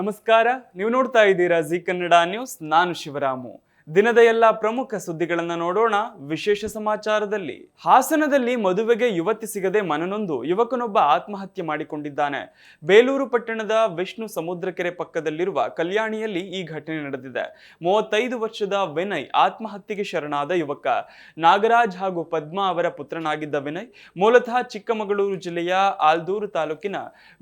ನಮಸ್ಕಾರ. ನೀವು ನೋಡ್ತಾ ಇದ್ದೀರಾ ಜಿ ಕನ್ನಡ ನ್ಯೂಸ್. ನಾನು ಶಿವರಾಮು. ದಿನದ ಎಲ್ಲ ಪ್ರಮುಖ ಸುದ್ದಿಗಳನ್ನು ನೋಡೋಣ. ವಿಶೇಷ ಸಮಾಚಾರದಲ್ಲಿ ಹಾಸನದಲ್ಲಿ ಮದುವೆಗೆ ಯುವತಿ ಸಿಗದೆ ಮನನೊಂದು ಯುವಕನೊಬ್ಬ ಆತ್ಮಹತ್ಯೆ ಮಾಡಿಕೊಂಡಿದ್ದಾನೆ. ಬೇಲೂರು ಪಟ್ಟಣದ ವಿಷ್ಣು ಸಮುದ್ರಕೆರೆ ಪಕ್ಕದಲ್ಲಿರುವ ಕಲ್ಯಾಣಿಯಲ್ಲಿ ಈ ಘಟನೆ ನಡೆದಿದೆ. 35 ವರ್ಷದ ವಿನಯ್ ಆತ್ಮಹತ್ಯೆಗೆ ಶರಣಾದ ಯುವಕ. ನಾಗರಾಜ್ ಹಾಗೂ ಪದ್ಮಾ ಅವರ ಪುತ್ರನಾಗಿದ್ದ ವಿನಯ್ ಮೂಲತಃ ಚಿಕ್ಕಮಗಳೂರು ಜಿಲ್ಲೆಯ ಆಲ್ದೂರು ತಾಲೂಕಿನ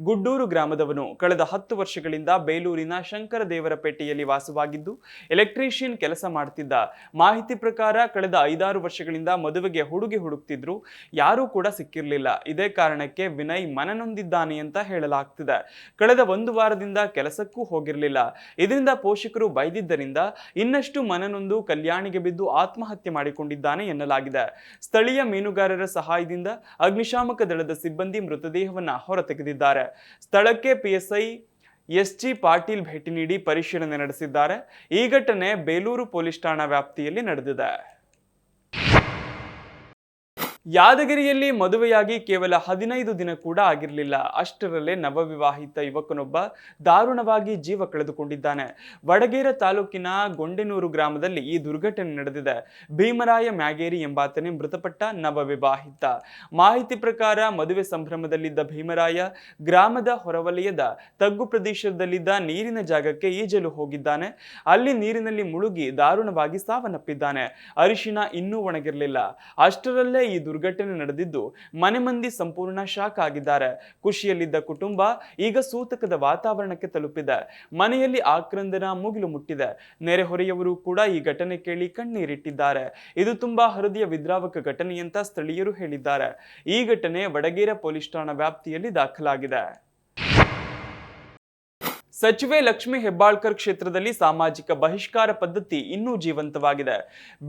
ಗುಡ್ಡೂರು ಗ್ರಾಮದವನು. ಕಳೆದ 10 ವರ್ಷಗಳಿಂದ ಬೇಲೂರಿನ ಶಂಕರದೇವರಪೇಟೆಯಲ್ಲಿ ವಾಸವಾಗಿದ್ದು ಎಲೆಕ್ಟ್ರಿಷಿಯನ್ ಕೆಲಸ ಮಾಡ್ತಿದ್ದ. ಮಾಹಿತಿ ಪ್ರಕಾರ ಕಳೆದ 5-6 ವರ್ಷಗಳಿಂದ ಮದುವೆಗೆ ಹುಡುಗಿ ಹುಡುಕ್ತಿದ್ರು, ಯಾರೂ ಕೂಡ ಸಿಕ್ಕಿರ್ಲಿಲ್ಲ. ಇದೇ ಕಾರಣಕ್ಕೆ ವಿನಯ್ ಮನನೊಂದಿದ್ದಾನೆ ಅಂತ ಹೇಳಲಾಗ್ತಿದೆ. ಕಳೆದ 1 ವಾರದಿಂದ ಕೆಲಸಕ್ಕೂ ಹೋಗಿರಲಿಲ್ಲ. ಇದರಿಂದ ಪೋಷಕರು ಬೈದಿದ್ದರಿಂದ ಇನ್ನಷ್ಟು ಮನನೊಂದು ಕಲ್ಯಾಣಿಗೆ ಬಿದ್ದು ಆತ್ಮಹತ್ಯೆ ಮಾಡಿಕೊಂಡಿದ್ದಾನೆ ಎನ್ನಲಾಗಿದೆ. ಸ್ಥಳೀಯ ಮೀನುಗಾರರ ಸಹಾಯದಿಂದ ಅಗ್ನಿಶಾಮಕ ದಳದ ಸಿಬ್ಬಂದಿ ಮೃತದೇಹವನ್ನು ಹೊರತೆಗೆದಿದ್ದಾರೆ. ಸ್ಥಳಕ್ಕೆ ಪಿಎಸ್ಐ ಎಸ್.ಜಿ. ಪಾಟೀಲ್ ಭೇಟಿ ನೀಡಿ ಪರಿಶೀಲನೆ ನಡೆಸಿದ್ದಾರೆ. ಈ ಘಟನೆ ಬೇಲೂರು ಪೊಲೀಸ್ ಠಾಣಾ ವ್ಯಾಪ್ತಿಯಲ್ಲಿ ನಡೆದಿದೆ. ಯಾದಗಿರಿಯಲ್ಲಿ ಮದುವೆಯಾಗಿ ಕೇವಲ 15 ದಿನ ಕೂಡ ಆಗಿರಲಿಲ್ಲ. ಅಷ್ಟರಲ್ಲೇ ನವವಿವಾಹಿತ ಯುವಕನೊಬ್ಬ ದಾರುಣವಾಗಿ ಜೀವ ಕಳೆದುಕೊಂಡಿದ್ದಾನೆ. ವಡಗೇರ ತಾಲೂಕಿನ ಗೊಂಡೆನೂರು ಗ್ರಾಮದಲ್ಲಿ ಈ ದುರ್ಘಟನೆ ನಡೆದಿದೆ. ಭೀಮರಾಯ ಮ್ಯಾಗೇರಿ ಎಂಬಾತನೇ ಮೃತಪಟ್ಟ ನವವಿವಾಹಿತ. ಮಾಹಿತಿ ಪ್ರಕಾರ ಮದುವೆ ಸಂಭ್ರಮದಲ್ಲಿದ್ದ ಭೀಮರಾಯ ಗ್ರಾಮದ ಹೊರವಲಯದ ತಗ್ಗು ಪ್ರದೇಶದಲ್ಲಿದ್ದ ನೀರಿನ ಜಾಗಕ್ಕೆ ಈಜಲು ಹೋಗಿದ್ದಾನೆ. ಅಲ್ಲಿ ನೀರಿನಲ್ಲಿ ಮುಳುಗಿ ದಾರುಣವಾಗಿ ಸಾವನ್ನಪ್ಪಿದ್ದಾನೆ. ಅರಿಶಿನ ಇನ್ನೂ ಒಣಗಿರಲಿಲ್ಲ. ಅಷ್ಟರಲ್ಲೇ ಈ ದುರ್ಘಟನೆ ನಡೆದಿದ್ದು ಮನೆ ಮಂದಿ ಸಂಪೂರ್ಣ ಶಾಕ್ ಆಗಿದ್ದಾರೆ. ಖುಷಿಯಲ್ಲಿದ್ದ ಕುಟುಂಬ ಈಗ ಸೂತಕದ ವಾತಾವರಣಕ್ಕೆ ತಲುಪಿದೆ. ಮನೆಯಲ್ಲಿ ಆಕ್ರಂದನ ಮುಗಿಲು ಮುಟ್ಟಿದೆ. ನೆರೆಹೊರೆಯವರು ಕೂಡ ಈ ಘಟನೆ ಕೇಳಿ ಕಣ್ಣೀರಿಟ್ಟಿದ್ದಾರೆ. ಇದು ತುಂಬಾ ಹೃದಯ ವಿದ್ರಾವಕ ಘಟನೆ ಅಂತ ಸ್ಥಳೀಯರು ಹೇಳಿದ್ದಾರೆ. ಈ ಘಟನೆ ವಡಗೇರ ಪೊಲೀಸ್ ಠಾಣಾ ವ್ಯಾಪ್ತಿಯಲ್ಲಿ ದಾಖಲಾಗಿದೆ. ಸಚಿವೆ ಲಕ್ಷ್ಮಿ ಹೆಬ್ಬಾಳ್ಕರ್ ಕ್ಷೇತ್ರದಲ್ಲಿ ಸಾಮಾಜಿಕ ಬಹಿಷ್ಕಾರ ಪದ್ಧತಿ ಇನ್ನೂ ಜೀವಂತವಾಗಿದೆ.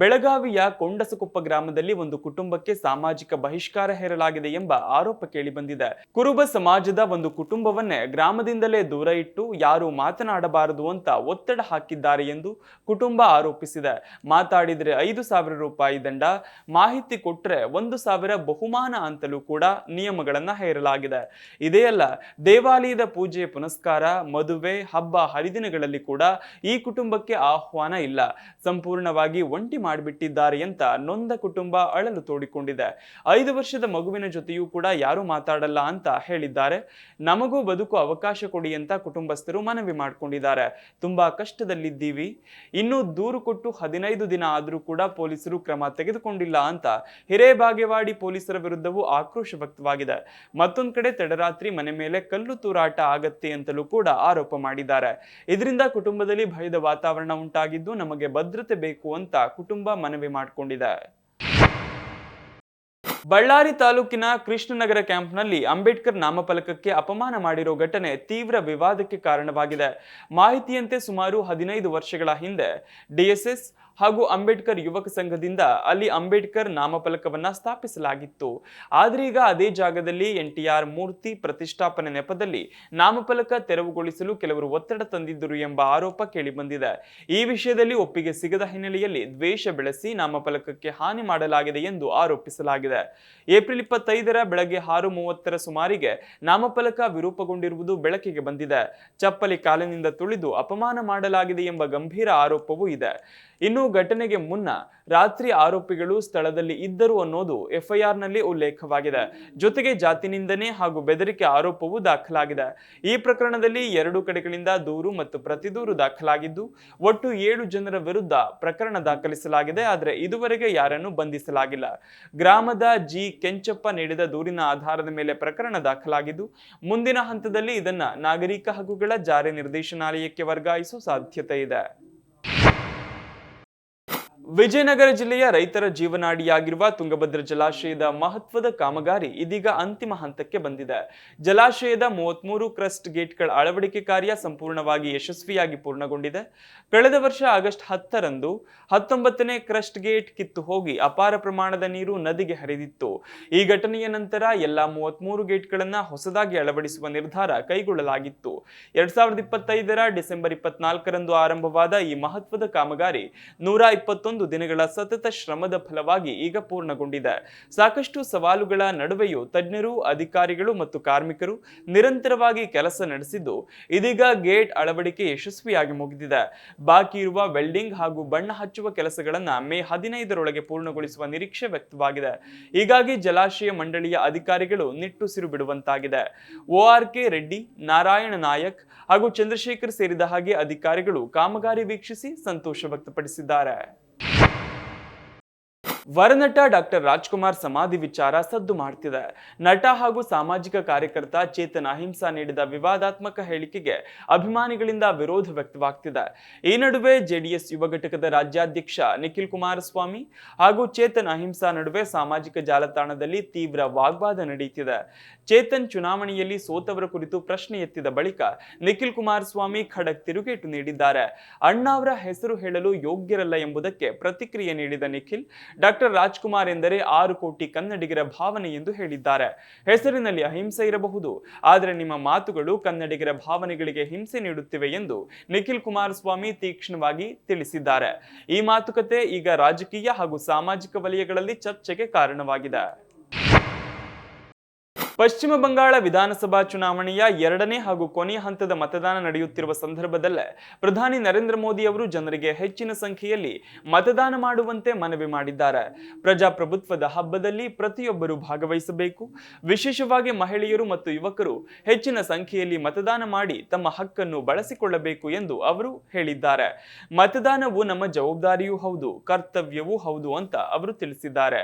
ಬೆಳಗಾವಿಯ ಕೊಂಡಸಕೊಪ್ಪ ಗ್ರಾಮದಲ್ಲಿ ಒಂದು ಕುಟುಂಬಕ್ಕೆ ಸಾಮಾಜಿಕ ಬಹಿಷ್ಕಾರ ಹೇರಲಾಗಿದೆ ಎಂಬ ಆರೋಪ ಕೇಳಿಬಂದಿದೆ. ಕುರುಬ ಸಮಾಜದ ಒಂದು ಕುಟುಂಬವನ್ನೇ ಗ್ರಾಮದಿಂದಲೇ ದೂರ ಇಟ್ಟು ಯಾರೂ ಮಾತನಾಡಬಾರದು ಅಂತ ಒತ್ತಡ ಹಾಕಿದ್ದಾರೆ ಎಂದು ಕುಟುಂಬ ಆರೋಪಿಸಿದೆ. ಮಾತಾಡಿದರೆ 5,000 ರೂಪಾಯಿ ದಂಡ, ಮಾಹಿತಿ ಕೊಟ್ಟರೆ 1,000 ಬಹುಮಾನ ಅಂತಲೂ ಕೂಡ ನಿಯಮಗಳನ್ನ ಹೇರಲಾಗಿದೆ. ಇದೇ ಅಲ್ಲ, ದೇವಾಲಯದ ಪೂಜೆ ಪುನಸ್ಕಾರ, ಮದುವೆ, ಹಬ್ಬ ಹರಿದಿನಗಳಲ್ಲಿ ಕೂಡ ಈ ಕುಟುಂಬಕ್ಕೆ ಆಹ್ವಾನ ಇಲ್ಲ. ಸಂಪೂರ್ಣವಾಗಿ ಒಂಟಿ ಮಾಡಿಬಿಟ್ಟಿದ್ದಾರೆ ಅಂತ ನೊಂದ ಕುಟುಂಬ ಅಳಲು ತೋಡಿಕೊಂಡಿದೆ. 5 ವರ್ಷದ ಮಗುವಿನ ಜೊತೆಯೂ ಕೂಡ ಯಾರು ಮಾತಾಡಲ್ಲ ಅಂತ ಹೇಳಿದ್ದಾರೆ. ನಮಗೂ ಬದುಕು ಅವಕಾಶ ಕೊಡಿ ಅಂತ ಕುಟುಂಬಸ್ಥರು ಮನವಿ ಮಾಡಿಕೊಂಡಿದ್ದಾರೆ. ತುಂಬಾ ಕಷ್ಟದಲ್ಲಿದ್ದೀವಿ, ಇನ್ನೂ ದೂರು ಕೊಟ್ಟು 15 ದಿನ ಆದರೂ ಕೂಡ ಪೊಲೀಸರು ಕ್ರಮ ತೆಗೆದುಕೊಂಡಿಲ್ಲ ಅಂತ ಹಿರೇಬಾಗೇವಾಡಿ ಪೊಲೀಸರ ವಿರುದ್ಧವೂ ಆಕ್ರೋಶ ವ್ಯಕ್ತವಾಗಿದೆ. ಮತ್ತೊಂದು ಕಡೆ ತಡರಾತ್ರಿ ಮನೆ ಮೇಲೆ ಕಲ್ಲು ತೂರಾಟ ಆಗತ್ತೆ ಅಂತಲೂ ಕೂಡ ಆರೋಪ ಮಾಡಿದ್ದಾರೆ. ಇದರಿಂದ ಕುಟುಂಬದಲ್ಲಿ ಭಯದ ವಾತಾವರಣ ಉಂಟಾಗಿದ್ದು ನಮಗೆ ಭದ್ರತೆ ಬೇಕು ಅಂತ ಕುಟುಂಬ ಮನವಿ ಮಾಡಿಕೊಂಡಿದೆ. ಬಳ್ಳಾರಿ ತಾಲೂಕಿನ ಕೃಷ್ಣನಗರ ಕ್ಯಾಂಪ್ನಲ್ಲಿ ಅಂಬೇಡ್ಕರ್ ನಾಮಫಲಕಕ್ಕೆ ಅಪಮಾನ ಮಾಡಿರೋ ಘಟನೆ ತೀವ್ರ ವಿವಾದಕ್ಕೆ ಕಾರಣವಾಗಿದೆ. ಮಾಹಿತಿಯಂತೆ ಸುಮಾರು 15 ವರ್ಷಗಳ ಹಿಂದೆ ಡಿಎಸ್ಎಸ್ ಹಾಗೂ ಅಂಬೇಡ್ಕರ್ ಯುವಕ ಸಂಘದಿಂದ ಅಲ್ಲಿ ಅಂಬೇಡ್ಕರ್ ನಾಮಫಲಕವನ್ನ ಸ್ಥಾಪಿಸಲಾಗಿತ್ತು. ಆದ್ರೆ ಈಗ ಅದೇ ಜಾಗದಲ್ಲಿ NTR ಮೂರ್ತಿ ಪ್ರತಿಷ್ಠಾಪನೆ ನೆಪದಲ್ಲಿ ನಾಮಫಲಕ ತೆರವುಗೊಳಿಸಲು ಕೆಲವರು ಒತ್ತಡ ತಂದಿದ್ದರು ಎಂಬ ಆರೋಪ ಕೇಳಿಬಂದಿದೆ. ಈ ವಿಷಯದಲ್ಲಿ ಒಪ್ಪಿಗೆ ಸಿಗದ ಹಿನ್ನೆಲೆಯಲ್ಲಿ ದ್ವೇಷ ಬೆಳೆಸಿ ನಾಮಫಲಕಕ್ಕೆ ಹಾನಿ ಮಾಡಲಾಗಿದೆ ಎಂದು ಆರೋಪಿಸಲಾಗಿದೆ. ಏಪ್ರಿಲ್ 25ರ ಬೆಳಗ್ಗೆ 6:30 ಸುಮಾರಿಗೆ ನಾಮಫಲಕ ವಿರೂಪಗೊಂಡಿರುವುದು ಬೆಳಕಿಗೆ ಬಂದಿದೆ. ಚಪ್ಪಲಿ ಕಾಲಿನಿಂದ ತುಳಿದು ಅಪಮಾನ ಮಾಡಲಾಗಿದೆ ಎಂಬ ಗಂಭೀರ ಆರೋಪವೂ ಇದೆ. ಇನ್ನು ಘಟನೆಗೆ ಮುನ್ನ ರಾತ್ರಿ ಆರೋಪಿಗಳು ಸ್ಥಳದಲ್ಲಿ ಇದ್ದರು ಅನ್ನೋದು FIRನಲ್ಲಿ ಉಲ್ಲೇಖವಾಗಿದೆ. ಜೊತೆಗೆ ಜಾತಿ ನಿಂದನೆ ಹಾಗೂ ಬೆದರಿಕೆ ಆರೋಪವೂ ದಾಖಲಾಗಿದೆ. ಈ ಪ್ರಕರಣದಲ್ಲಿ 2 ಕಡೆಗಳಿಂದ ದೂರು ಮತ್ತು ಪ್ರತಿದೂರು ದಾಖಲಾಗಿದ್ದು ಒಟ್ಟು 7 ಜನರ ವಿರುದ್ಧ ಪ್ರಕರಣ ದಾಖಲಿಸಲಾಗಿದೆ. ಆದರೆ ಇದುವರೆಗೆ ಯಾರನ್ನು ಬಂಧಿಸಲಾಗಿಲ್ಲ. ಗ್ರಾಮದ ಜಿ ಕೆಂಚಪ್ಪ ನೀಡಿದ ದೂರಿನ ಆಧಾರದ ಮೇಲೆ ಪ್ರಕರಣ ದಾಖಲಾಗಿದ್ದು ಮುಂದಿನ ಹಂತದಲ್ಲಿ ಇದನ್ನ ನಾಗರಿಕ ಹಕ್ಕುಗಳ ಜಾರಿ ನಿರ್ದೇಶನಾಲಯಕ್ಕೆ ವರ್ಗಾಯಿಸುವ ಸಾಧ್ಯತೆ ಇದೆ. ವಿಜಯನಗರ ಜಿಲ್ಲೆಯ ರೈತರ ಜೀವನಾಡಿಯಾಗಿರುವ ತುಂಗಭದ್ರಾ ಜಲಾಶಯದ ಮಹತ್ವದ ಕಾಮಗಾರಿ ಇದೀಗ ಅಂತಿಮ ಹಂತಕ್ಕೆ ಬಂದಿದೆ. ಜಲಾಶಯದ 33 ಕ್ರಸ್ಟ್ ಗೇಟ್ಗಳ ಅಳವಡಿಕೆ ಕಾರ್ಯ ಸಂಪೂರ್ಣವಾಗಿ ಯಶಸ್ವಿಯಾಗಿ ಪೂರ್ಣಗೊಂಡಿದೆ. ಕಳೆದ ವರ್ಷ ಆಗಸ್ಟ್ 10ರಂದು 19ನೇ ಕ್ರಸ್ಟ್ ಗೇಟ್ ಕಿತ್ತು ಹೋಗಿ ಅಪಾರ ಪ್ರಮಾಣದ ನೀರು ನದಿಗೆ ಹರಿದಿತ್ತು. ಈ ಘಟನೆಯ ನಂತರ ಎಲ್ಲಾ 33 ಗೇಟ್ಗಳನ್ನು ಹೊಸದಾಗಿ ಅಳವಡಿಸುವ ನಿರ್ಧಾರ ಕೈಗೊಳ್ಳಲಾಗಿತ್ತು. 2025ರ ಡಿಸೆಂಬರ್ 24ರಂದು ಆರಂಭವಾದ ಈ ಮಹತ್ವದ ಕಾಮಗಾರಿ 121 121 ದಿನಗಳ ಸತತ ಶ್ರಮದ ಫಲವಾಗಿ ಈಗ ಪೂರ್ಣಗೊಂಡಿದೆ. ಸಾಕಷ್ಟು ಸವಾಲುಗಳ ನಡುವೆಯೂ ತಜ್ಞರು, ಅಧಿಕಾರಿಗಳು ಮತ್ತು ಕಾರ್ಮಿಕರು ನಿರಂತರವಾಗಿ ಕೆಲಸ ನಡೆಸಿದ್ದು ಇದೀಗ ಗೇಟ್ ಅಳವಡಿಕೆ ಯಶಸ್ವಿಯಾಗಿ ಮುಗಿದಿದೆ. ಬಾಕಿ ಇರುವ ವೆಲ್ಡಿಂಗ್ ಹಾಗೂ ಬಣ್ಣ ಹಚ್ಚುವ ಕೆಲಸಗಳನ್ನು ಮೇ 15ರೊಳಗೆ ಪೂರ್ಣಗೊಳಿಸುವ ನಿರೀಕ್ಷೆ ವ್ಯಕ್ತವಾಗಿದೆ. ಹೀಗಾಗಿ ಜಲಾಶಯ ಮಂಡಳಿಯ ಅಧಿಕಾರಿಗಳು ನಿಟ್ಟುಸಿರು ಬಿಡುವಂತಾಗಿದೆ. ORK ರೆಡ್ಡಿ, ನಾರಾಯಣ ನಾಯಕ್ ಹಾಗೂ ಚಂದ್ರಶೇಖರ್ ಸೇರಿದ ಹಾಗೆ ಅಧಿಕಾರಿಗಳು ಕಾಮಗಾರಿ ವೀಕ್ಷಿಸಿ ಸಂತೋಷ ವ್ಯಕ್ತಪಡಿಸಿದ್ದಾರೆ. ವರನಟ ಡಾಕ್ಟರ್ ರಾಜ್ಕುಮಾರ್ ಸಮಾಧಿ ವಿಚಾರ ಸದ್ದು ಮಾಡ್ತಿದೆ. ನಟ ಹಾಗೂ ಸಾಮಾಜಿಕ ಕಾರ್ಯಕರ್ತ ಚೇತನ್ ಅಹಿಂಸಾ ನೀಡಿದ ವಿವಾದಾತ್ಮಕ ಹೇಳಿಕೆಗೆ ಅಭಿಮಾನಿಗಳಿಂದ ವಿರೋಧ ವ್ಯಕ್ತವಾಗ್ತಿದೆ. ಈ ನಡುವೆ ಜೆಡಿಎಸ್ ಯುವ ಘಟಕದ ರಾಜ್ಯಾಧ್ಯಕ್ಷ ನಿಖಿಲ್ ಕುಮಾರಸ್ವಾಮಿ ಹಾಗೂ ಚೇತನ್ ಅಹಿಂಸಾ ನಡುವೆ ಸಾಮಾಜಿಕ ಜಾಲತಾಣದಲ್ಲಿ ತೀವ್ರ ವಾಗ್ವಾದ ನಡೆಯುತ್ತಿದೆ. ಚೇತನ್ ಚುನಾವಣೆಯಲ್ಲಿ ಸೋತವರ ಕುರಿತು ಪ್ರಶ್ನೆ ಎತ್ತಿದ ಬಳಿಕ ನಿಖಿಲ್ ಕುಮಾರಸ್ವಾಮಿ ಖಡಕ್ ತಿರುಗೇಟು ನೀಡಿದ್ದಾರೆ. ಅಣ್ಣಾವರ ಹೆಸರು ಹೇಳಲು ಯೋಗ್ಯರಲ್ಲ ಎಂಬುದಕ್ಕೆ ಪ್ರತಿಕ್ರಿಯೆ ನೀಡಿದ ನಿಖಿಲ್, ಡಾಕ್ಟರ್ ರಾಜ್ಕುಮಾರ್ ಎಂದರೆ 6 ಕೋಟಿ ಕನ್ನಡಿಗರ ಭಾವನೆ ಎಂದು ಹೇಳಿದ್ದಾರೆ. ಹೆಸರಿನಲ್ಲಿ ಅಹಿಂಸೆ ಇರಬಹುದು, ಆದರೆ ನಿಮ್ಮ ಮಾತುಗಳು ಕನ್ನಡಿಗರ ಭಾವನೆಗಳಿಗೆ ಹಿಂಸೆ ನೀಡುತ್ತಿವೆ ಎಂದು ನಿಖಿಲ್ ಕುಮಾರಸ್ವಾಮಿ ತೀಕ್ಷ್ಣವಾಗಿ ತಿಳಿಸಿದ್ದಾರೆ. ಈ ಮಾತುಕತೆ ಈಗ ರಾಜಕೀಯ ಹಾಗೂ ಸಾಮಾಜಿಕ ವಲಯಗಳಲ್ಲಿ ಚರ್ಚೆಗೆ ಕಾರಣವಾಗಿದೆ. ಪಶ್ಚಿಮ ಬಂಗಾಳ ವಿಧಾನಸಭಾ ಚುನಾವಣೆಯ 2ನೇ ಹಾಗೂ ಕೊನೆಯ ಹಂತದ ಮತದಾನ ನಡೆಯುತ್ತಿರುವ ಸಂದರ್ಭದಲ್ಲೇ ಪ್ರಧಾನಿ ನರೇಂದ್ರ ಮೋದಿ ಅವರು ಜನರಿಗೆ ಹೆಚ್ಚಿನ ಸಂಖ್ಯೆಯಲ್ಲಿ ಮತದಾನ ಮಾಡುವಂತೆ ಮನವಿ ಮಾಡಿದ್ದಾರೆ. ಪ್ರಜಾಪ್ರಭುತ್ವದ ಹಬ್ಬದಲ್ಲಿ ಪ್ರತಿಯೊಬ್ಬರು ಭಾಗವಹಿಸಬೇಕು, ವಿಶೇಷವಾಗಿ ಮಹಿಳೆಯರು ಮತ್ತು ಯುವಕರು ಹೆಚ್ಚಿನ ಸಂಖ್ಯೆಯಲ್ಲಿ ಮತದಾನ ಮಾಡಿ ತಮ್ಮ ಹಕ್ಕನ್ನು ಬಳಸಿಕೊಳ್ಳಬೇಕು ಎಂದು ಅವರು ಹೇಳಿದ್ದಾರೆ. ಮತದಾನವು ನಮ್ಮ ಜವಾಬ್ದಾರಿಯೂ ಹೌದು, ಕರ್ತವ್ಯವೂ ಹೌದು ಅಂತ ಅವರು ತಿಳಿಸಿದ್ದಾರೆ.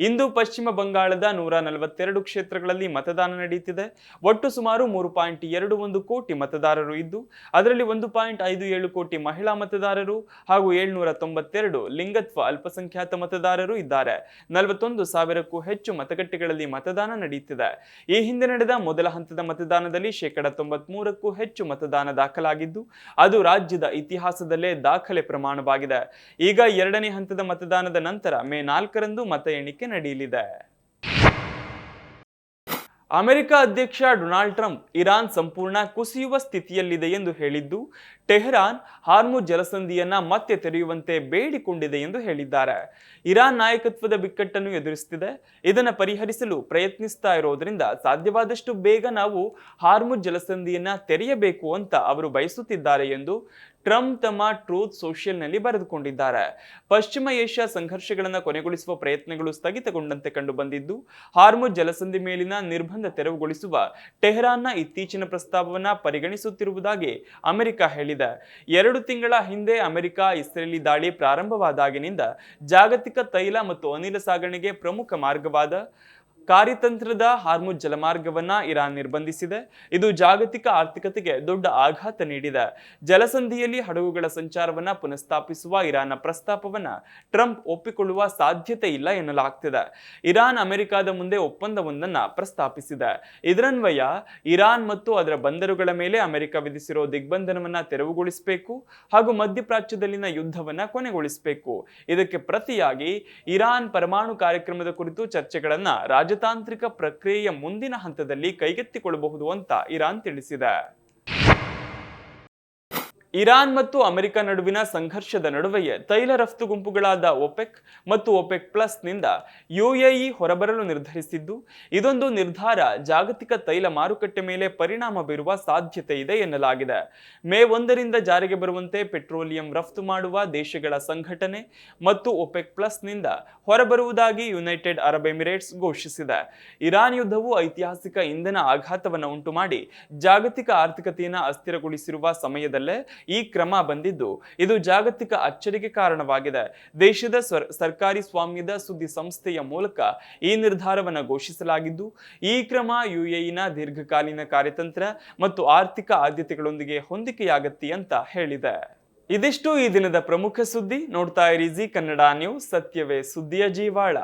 ಇಂದು ಪಶ್ಚಿಮ ಬಂಗಾಳದ 142 ಕ್ಷೇತ್ರಗಳಲ್ಲಿ ಮತದಾನ ನಡೆಯುತ್ತಿದೆ. ಒಟ್ಟು ಸುಮಾರು 3.21 ಕೋಟಿ ಮತದಾರರು ಇದ್ದು ಅದರಲ್ಲಿ 1.57 ಕೋಟಿ ಮಹಿಳಾ ಮತದಾರರು ಹಾಗೂ 792 ಲಿಂಗತ್ವ ಅಲ್ಪಸಂಖ್ಯಾತ ಮತದಾರರು ಇದ್ದಾರೆ. 41,000ಕ್ಕೂ ಹೆಚ್ಚು ಮತಗಟ್ಟೆಗಳಲ್ಲಿ ಮತದಾನ ನಡೆಯುತ್ತಿದೆ. ಈ ಹಿಂದೆ ನಡೆದ ಮೊದಲ ಹಂತದ ಮತದಾನದಲ್ಲಿ 93%ಕ್ಕೂ ಹೆಚ್ಚು ಮತದಾನ ದಾಖಲಾಗಿದ್ದು ಅದು ರಾಜ್ಯದ ಇತಿಹಾಸದಲ್ಲೇ ದಾಖಲೆ ಪ್ರಮಾಣವಾಗಿದೆ. ಈಗ 2ನೇ ಹಂತದ ಮತದಾನದ ನಂತರ ಮೇ 4ರಂದು ಮತ ಎಣಿಕೆ ನಡೆಯಲಿದೆ. ಅಮೆರಿಕ ಅಧ್ಯಕ್ಷ ಡೊನಾಲ್ಡ್ ಟ್ರಂಪ್ ಇರಾನ್ ಸಂಪೂರ್ಣ ಕುಸಿಯುವ ಸ್ಥಿತಿಯಲ್ಲಿದೆ ಎಂದು ಹೇಳಿದ್ದು, ಟೆಹರಾನ್ ಹಾರ್ಮುಜ್ ಜಲಸಂಧಿಯನ್ನ ಮತ್ತೆ ತೆರೆಯುವಂತೆ ಬೇಡಿಕೊಂಡಿದೆ ಎಂದು ಹೇಳಿದ್ದಾರೆ. ಇರಾನ್ ನಾಯಕತ್ವದ ಬಿಕ್ಕಟ್ಟನ್ನು ಎದುರಿಸುತ್ತಿದೆ. ಇದನ್ನು ಪರಿಹರಿಸಲು ಪ್ರಯತ್ನಿಸ್ತಾ ಇರೋದ್ರಿಂದ ಸಾಧ್ಯವಾದಷ್ಟು ಬೇಗ ನಾವು ಹಾರ್ಮುಜ್ ಜಲಸಂಧಿಯನ್ನ ತೆರೆಯಬೇಕು ಅಂತ ಅವರು ಬಯಸುತ್ತಿದ್ದಾರೆ ಎಂದು ಟ್ರಂಪ್ ತಮ್ಮ ಟ್ರೂತ್ ಸೋಷಿಯಲ್ನಲ್ಲಿ ಬರೆದುಕೊಂಡಿದ್ದಾರೆ. ಪಶ್ಚಿಮ ಏಷ್ಯಾ ಸಂಘರ್ಷಗಳನ್ನು ಕೊನೆಗೊಳಿಸುವ ಪ್ರಯತ್ನಗಳು ಸ್ಥಗಿತಗೊಂಡಂತೆ ಕಂಡು ಬಂದಿದ್ದು, ಹಾರ್ಮುಜ್ ಜಲಸಂಧಿ ಮೇಲಿನ ನಿರ್ಬಂಧ ತೆರವುಗೊಳಿಸುವ ಟೆಹರಾನ್ನ ಇತ್ತೀಚಿನ ಪ್ರಸ್ತಾಪವನ್ನು ಪರಿಗಣಿಸುತ್ತಿರುವುದಾಗಿ ಅಮೆರಿಕ ಹೇಳಿದೆ. 2 ತಿಂಗಳ ಹಿಂದೆ ಅಮೆರಿಕ ಇಸ್ರೇಲಿ ದಾಳಿ ಪ್ರಾರಂಭವಾದಾಗಿನಿಂದ ಜಾಗತಿಕ ತೈಲ ಮತ್ತು ಅನಿಲ ಸಾಗಣೆಗೆ ಪ್ರಮುಖ ಮಾರ್ಗವಾದ ಕಾರ್ಯತಂತ್ರದ ಹಾರ್ಮುಜ್ ಜಲಮಾರ್ಗವನ್ನ ಇರಾನ್ ನಿರ್ಬಂಧಿಸಿದೆ. ಇದು ಜಾಗತಿಕ ಆರ್ಥಿಕತೆಗೆ ದೊಡ್ಡ ಆಘಾತ ನೀಡಿದೆ. ಜಲಸಂಧಿಯಲ್ಲಿ ಹಡಗುಗಳ ಸಂಚಾರವನ್ನ ಪುನಃಸ್ಥಾಪಿಸುವ ಇರಾನ್ನ ಪ್ರಸ್ತಾಪವನ್ನ ಟ್ರಂಪ್ ಒಪ್ಪಿಕೊಳ್ಳುವ ಸಾಧ್ಯತೆ ಇಲ್ಲ ಎನ್ನಲಾಗ್ತಿದೆ. ಇರಾನ್ ಅಮೆರಿಕದ ಮುಂದೆ ಒಪ್ಪಂದವೊಂದನ್ನ ಪ್ರಸ್ತಾಪಿಸಿದೆ. ಇದರನ್ವಯ ಇರಾನ್ ಮತ್ತು ಅದರ ಬಂದರುಗಳ ಮೇಲೆ ಅಮೆರಿಕ ವಿಧಿಸಿರೋ ದಿಗ್ಬಂಧನವನ್ನ ತೆರವುಗೊಳಿಸಬೇಕು ಹಾಗೂ ಮಧ್ಯಪ್ರಾಚ್ಯದಲ್ಲಿನ ಯುದ್ಧವನ್ನ ಕೊನೆಗೊಳಿಸಬೇಕು. ಇದಕ್ಕೆ ಪ್ರತಿಯಾಗಿ ಇರಾನ್ ಪರಮಾಣು ಕಾರ್ಯಕ್ರಮದ ಕುರಿತು ಚರ್ಚೆಗಳನ್ನ ರಾಜತಾಂತ್ರಿಕ ಪ್ರಕ್ರಿಯೆಯ ಮುಂದಿನ ಹಂತದಲ್ಲಿ ಕೈಗೆತ್ತಿಕೊಳ್ಳಬಹುದು ಅಂತ ಇರಾನ್ ತಿಳಿಸಿದೆ. ಇರಾನ್ ಮತ್ತು ಅಮೆರಿಕ ನಡುವಿನ ಸಂಘರ್ಷದ ನಡುವೆಯೇ ತೈಲ ರಫ್ತು ಗುಂಪುಗಳಾದ ಒಪೆಕ್ ಮತ್ತು ಒಪೆಕ್ ಪ್ಲಸ್ ನಿಂದ UAE ಹೊರಬರಲು ನಿರ್ಧರಿಸಿದ್ದು, ಇದೊಂದು ನಿರ್ಧಾರ ಜಾಗತಿಕ ತೈಲ ಮಾರುಕಟ್ಟೆ ಮೇಲೆ ಪರಿಣಾಮ ಬೀರುವ ಸಾಧ್ಯತೆ ಇದೆ ಎನ್ನಲಾಗಿದೆ. ಮೇ 1ರಿಂದ ಜಾರಿಗೆ ಬರುವಂತೆ ಪೆಟ್ರೋಲಿಯಂ ರಫ್ತು ಮಾಡುವ ದೇಶಗಳ ಸಂಘಟನೆ ಮತ್ತು ಒಪೆಕ್ ಪ್ಲಸ್ ನಿಂದ ಹೊರಬರುವುದಾಗಿ ಯುನೈಟೆಡ್ ಅರಬ್ ಎಮಿರೇಟ್ಸ್ ಘೋಷಿಸಿದೆ. ಇರಾನ್ ಯುದ್ಧವು ಐತಿಹಾಸಿಕ ಇಂಧನ ಆಘಾತವನ್ನು ಉಂಟುಮಾಡಿ ಜಾಗತಿಕ ಆರ್ಥಿಕತೆಯನ್ನು ಅಸ್ಥಿರಗೊಳಿಸಿರುವ ಸಮಯದಲ್ಲೇ ಈ ಕ್ರಮ ಬಂದಿದ್ದು, ಇದು ಜಾಗತಿಕ ಅಚ್ಚರಿಗೆ ಕಾರಣವಾಗಿದೆ. ದೇಶದ ಸರ್ಕಾರಿ ಸ್ವಾಮ್ಯದ ಸುದ್ದಿ ಸಂಸ್ಥೆಯ ಮೂಲಕ ಈ ನಿರ್ಧಾರವನ್ನು ಘೋಷಿಸಲಾಗಿದ್ದು, ಈ ಕ್ರಮ UAEನ ದೀರ್ಘಕಾಲೀನ ಕಾರ್ಯತಂತ್ರ ಮತ್ತು ಆರ್ಥಿಕ ಆದ್ಯತೆಗಳೊಂದಿಗೆ ಹೊಂದಿಕೆಯಾಗತ್ತೆ ಅಂತ ಹೇಳಿದೆ. ಇದಿಷ್ಟು ಈ ದಿನದ ಪ್ರಮುಖ ಸುದ್ದಿ. ನೋಡ್ತಾ ಇರಿ ಜಿ ಕನ್ನಡ ನ್ಯೂಸ್, ಸತ್ಯವೇ ಸುದ್ದಿಯ ಜೀವಾಳ.